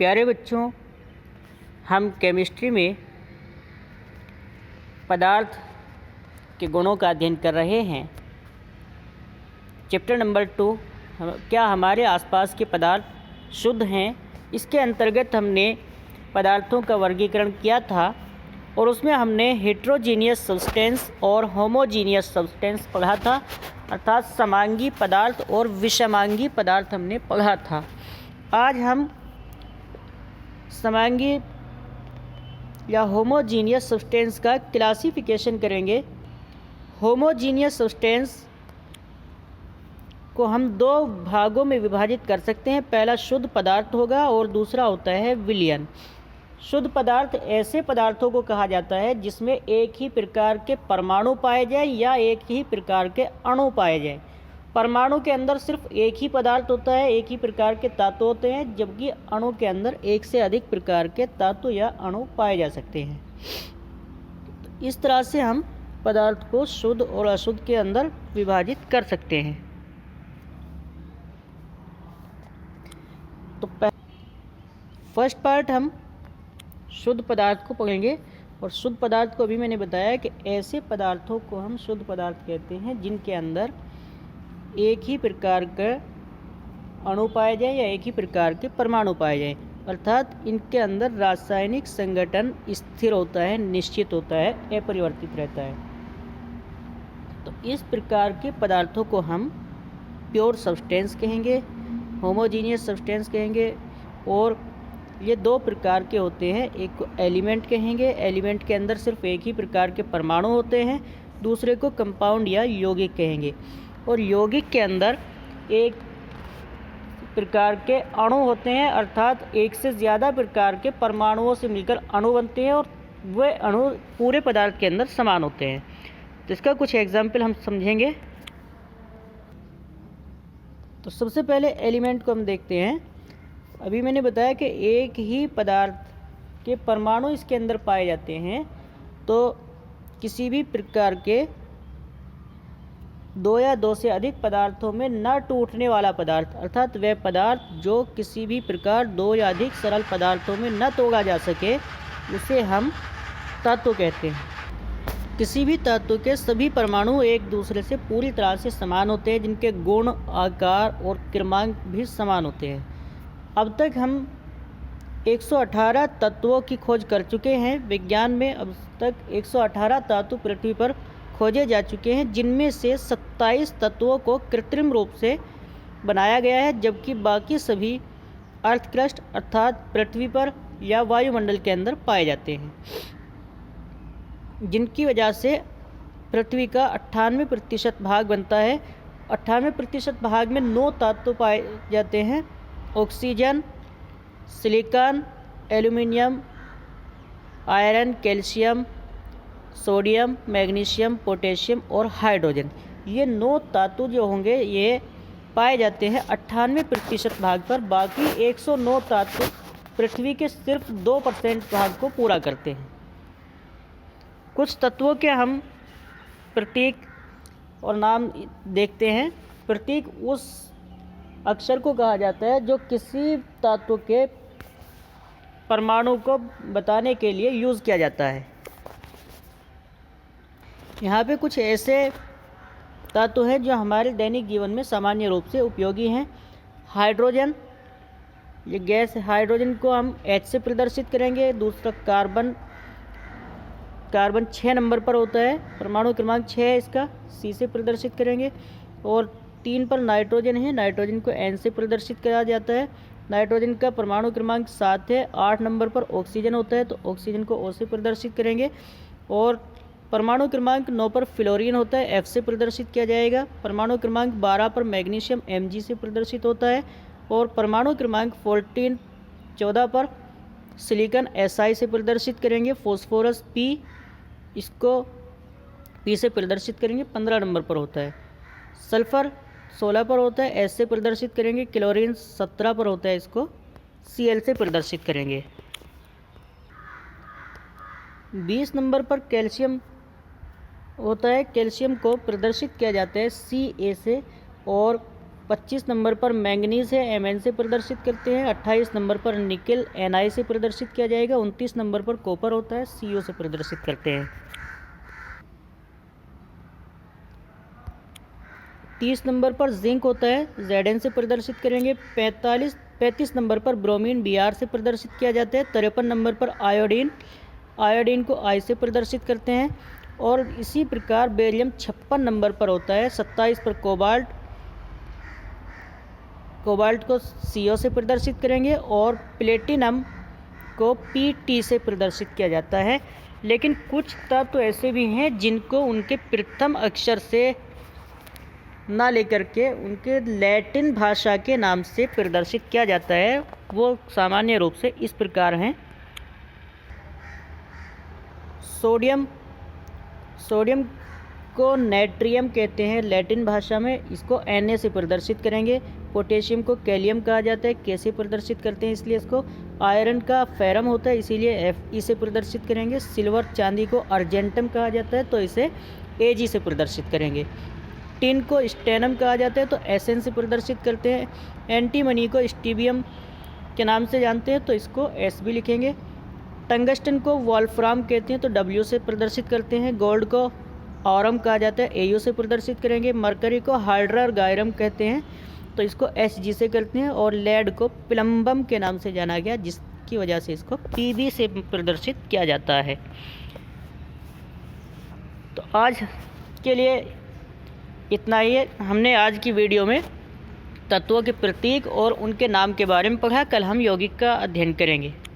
प्यारे बच्चों, हम केमिस्ट्री में पदार्थ के गुणों का अध्ययन कर रहे हैं। चैप्टर नंबर 2, क्या हमारे आसपास के पदार्थ शुद्ध हैं, इसके अंतर्गत हमने पदार्थों का वर्गीकरण किया था और उसमें हमने हेट्रोजीनियस सब्सटेंस और होमोजीनियस सब्सटेंस पढ़ा था, अर्थात समांगी पदार्थ और विषमांगी पदार्थ हमने पढ़ा था। आज हम समांगी या होमोजीनियस सब्सटेंस का क्लासिफिकेशन करेंगे। होमोजीनियस सब्सटेंस को हम दो भागों में विभाजित कर सकते हैं। पहला शुद्ध पदार्थ होगा और दूसरा होता है विलयन। शुद्ध पदार्थ ऐसे पदार्थों को कहा जाता है जिसमें एक ही प्रकार के परमाणु पाए जाए या एक ही प्रकार के अणु पाए जाए। परमाणु के अंदर सिर्फ एक ही पदार्थ होता है, एक ही प्रकार के धातु होते हैं, जबकि अणु के अंदर एक से अधिक प्रकार के धातु या अणु पाए जा सकते हैं। इस तरह से हम पदार्थ को शुद्ध और अशुद्ध के अंदर विभाजित कर सकते हैं। तो फर्स्ट पार्ट हम शुद्ध पदार्थ को पढ़ेंगे और शुद्ध पदार्थ को अभी मैंने बताया कि ऐसे पदार्थों को हम शुद्ध पदार्थ कहते हैं जिनके अंदर एक ही प्रकार का अणु पाए जाए या एक ही प्रकार के परमाणु पाए जाए, अर्थात इनके अंदर रासायनिक संगठन स्थिर होता है, निश्चित होता है, अपरिवर्तित रहता है। तो इस प्रकार के पदार्थों को हम प्योर सब्सटेंस कहेंगे, होमोजीनियस सब्सटेंस कहेंगे। और ये दो प्रकार के होते हैं, एक को एलिमेंट कहेंगे, एलिमेंट के अंदर सिर्फ एक ही प्रकार के परमाणु होते हैं। दूसरे को कंपाउंड या यौगिक कहेंगे, और यौगिक के अंदर एक प्रकार के अणु होते हैं, अर्थात एक से ज़्यादा प्रकार के परमाणुओं से मिलकर अणु बनते हैं और वे अणु पूरे पदार्थ के अंदर समान होते हैं। तो इसका कुछ एग्जाम्पल हम समझेंगे। तो सबसे पहले एलिमेंट को हम देखते हैं। अभी मैंने बताया कि एक ही पदार्थ के परमाणु इसके अंदर पाए जाते हैं, तो किसी भी प्रकार के दो या दो से अधिक पदार्थों में न टूटने वाला पदार्थ, अर्थात वह पदार्थ जो किसी भी प्रकार दो या अधिक सरल पदार्थों में न तोड़ा जा सके, उसे हम तत्व कहते हैं। किसी भी तत्व के सभी परमाणु एक दूसरे से पूरी तरह से समान होते हैं, जिनके गुण, आकार और क्रमांक भी समान होते हैं। अब तक हम 118 तत्वों की खोज कर चुके हैं। विज्ञान में अब तक 118 तत्व पृथ्वी पर खोजे जा चुके हैं, जिनमें से 27 तत्वों को कृत्रिम रूप से बनाया गया है, जबकि बाकी सभी अर्थ क्रस्ट अर्थात पृथ्वी पर या वायुमंडल के अंदर पाए जाते हैं, जिनकी वजह से पृथ्वी का 98% भाग बनता है। 98% भाग में 9 तत्व पाए जाते हैं: oxygen, silicon, aluminium, iron, calcium, sodium, magnesium, potassium और हाइड्रोजन। ये 9 धातु जो होंगे ये पाए जाते हैं 98% भाग पर। बाकी 109 धातु पृथ्वी के सिर्फ 2% भाग को पूरा करते हैं। कुछ तत्वों के हम प्रतीक और नाम देखते हैं। प्रतीक उस अक्षर को कहा जाता है जो किसी धातु के परमाणु को बताने के लिए यूज़ किया जाता है। यहाँ पे कुछ ऐसे धातु हैं जो हमारे दैनिक जीवन में सामान्य रूप से उपयोगी हैं। हाइड्रोजन, ये गैस है। हाइड्रोजन को हम H से प्रदर्शित करेंगे। दूसरा कार्बन 6 नंबर पर होता है, परमाणु क्रमांक 6 है इसका, C से प्रदर्शित करेंगे। और 3 पर नाइट्रोजन है, नाइट्रोजन को N से प्रदर्शित किया जाता है। नाइट्रोजन का परमाणु क्रमांक 7 है। 8 नंबर पर ऑक्सीजन होता है, तो ऑक्सीजन को O से प्रदर्शित करेंगे। और परमाणु क्रमांक 9 पर फ्लोरीन होता है, F से प्रदर्शित किया जाएगा। परमाणु क्रमांक 12 पर मैग्नीशियम Mg से प्रदर्शित होता है। और परमाणु क्रमांक 14 पर सिलिकॉन Si से प्रदर्शित करेंगे। फॉस्फोरस P, इसको P से प्रदर्शित करेंगे, 15 नंबर पर होता है। सल्फर 16 पर होता है, S से प्रदर्शित करेंगे। क्लोरीन 17 पर होता है, इसको Cl से प्रदर्शित करेंगे। 20 नंबर पर कैल्शियम होता है, कैल्शियम को प्रदर्शित किया जाता है Ca से। और 25 नंबर पर मैंगनीज है, Mn से प्रदर्शित करते हैं। 28 नंबर पर निकेल Ni से प्रदर्शित किया जाएगा। 29 नंबर पर कॉपर होता है, Co से प्रदर्शित करते हैं। 30 नंबर पर जिंक होता है, Zn से प्रदर्शित करेंगे। 35 नंबर पर ब्रोमीन Br से प्रदर्शित किया जाता है। 53 नंबर पर आयोडीन को I से प्रदर्शित करते हैं। और इसी प्रकार बेरियम 56 नंबर पर होता है। 27 पर कोबाल्ट को CO से प्रदर्शित करेंगे और प्लेटिनम को Pt से प्रदर्शित किया जाता है। लेकिन कुछ तत्व ऐसे भी हैं जिनको उनके प्रथम अक्षर से ना लेकर के उनके लैटिन भाषा के नाम से प्रदर्शित किया जाता है। वो सामान्य रूप से इस प्रकार हैं। सोडियम को नाइट्रियम कहते हैं लैटिन भाषा में, इसको Na से प्रदर्शित करेंगे। पोटेशियम को कैलियम कहा जाता है, K से प्रदर्शित करते हैं इसलिए इसको। आयरन का फेरम होता है इसीलिए Fe से प्रदर्शित करेंगे। सिल्वर चांदी को अर्जेंटम कहा जाता है तो इसे Ag से प्रदर्शित करेंगे। टिन को स्टेनम कहा जाता है तो Sn से प्रदर्शित करते हैं। एंटीमनी को स्टीबियम के नाम से जानते हैं तो इसको Sb लिखेंगे। टंगस्टन को वॉल्फ्राम कहते हैं तो W से प्रदर्शित करते हैं। गोल्ड को ऑरम कहा जाता है, Au से प्रदर्शित करेंगे। मरकरी को हाइड्रर गायरम कहते हैं तो इसको Hg से करते हैं। और लेड को प्लम्बम के नाम से जाना गया जिसकी वजह से इसको Pb से प्रदर्शित किया जाता है। तो आज के लिए इतना ही है। हमने आज की वीडियो में तत्वों के प्रतीक और उनके नाम के बारे में पढ़ा। कल हम यौगिक का अध्ययन करेंगे।